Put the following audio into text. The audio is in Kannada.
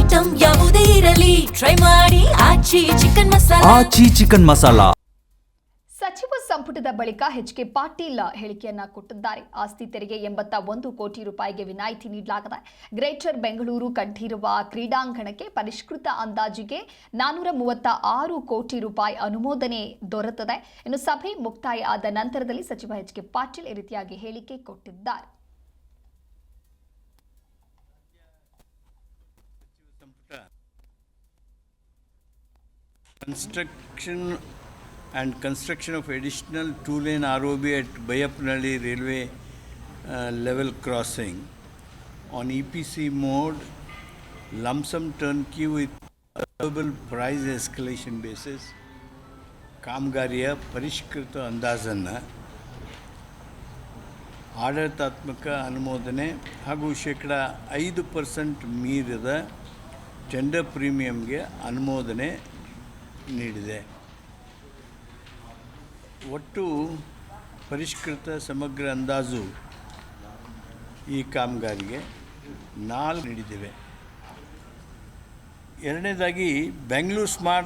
ಐಟಂ ಯಾವುದೇ ಇರಲಿ ಟ್ರೈ ಮಾಡಿ ಆಚಿ ಚಿಕನ್ ಮಸಾಲಾ. ಸಚಿವ ಸಂಪುಟದ ಬಳಿಕ ಎಚ್.ಕೆ. ಪಾಟೀಲ್ ಹೇಳಿಕೆಯನ್ನ ಕೊಟ್ಟಿದ್ದಾರೆ. ಆಸ್ತಿ ತೆರಿಗೆ 81 ಕೋಟಿ ರೂಪಾಯಿಗೆ ವಿನಾಯಿತಿ ನೀಡಲಾಗಿದೆ. ಗ್ರೇಟರ್ ಬೆಂಗಳೂರು ಕಂಠೀರವ ಕ್ರೀಡಾಂಗಣಕ್ಕೆ ಪರಿಷ್ಕೃತ ಅಂದಾಜಿಗೆ 436 ಕೋಟಿ ರೂಪಾಯಿ ಅನುಮೋದನೆ ದೊರೆತಿದೆ. ಇನ್ನು ಸಭೆ ಮುಕ್ತಾಯ ಆದ ನಂತರದಲ್ಲಿ ಸಚಿವ ಎಚ್.ಕೆ. ಪಾಟೀಲ್ ಈ ರೀತಿಯಾಗಿ ಹೇಳಿಕೆ ಕೊಟ್ಟಿದ್ದಾರೆ. Construction of additional 2-lane ROB at Bayapnalli railway level crossing on EPC mode, lump sum turnkey with allowable price escalation basis, ಕಾಮಗಾರಿಯ ಪರಿಷ್ಕೃತ ಅಂದಾಜನ್ನು ಆಡಳಿತಾತ್ಮಕ ಅನುಮೋದನೆ ಹಾಗೂ -5% ಮೀರಿದ ಟೆಂಡರ್ ಪ್ರೀಮಿಯಂಗೆ ಅನುಮೋದನೆ ನೀಡಿದೆ. ಒಟ್ಟು ಪರಿಷ್ಕೃತ ಸಮಗ್ರ ಅಂದಾಜು ಈ ಕಾಮಗಾರಿಗೆ 4 ನೀಡಿದ್ದೇವೆ. ಎರಡನೇದಾಗಿ ಬೆಂಗಳೂರು ಸ್ಮಾರ್ಟ್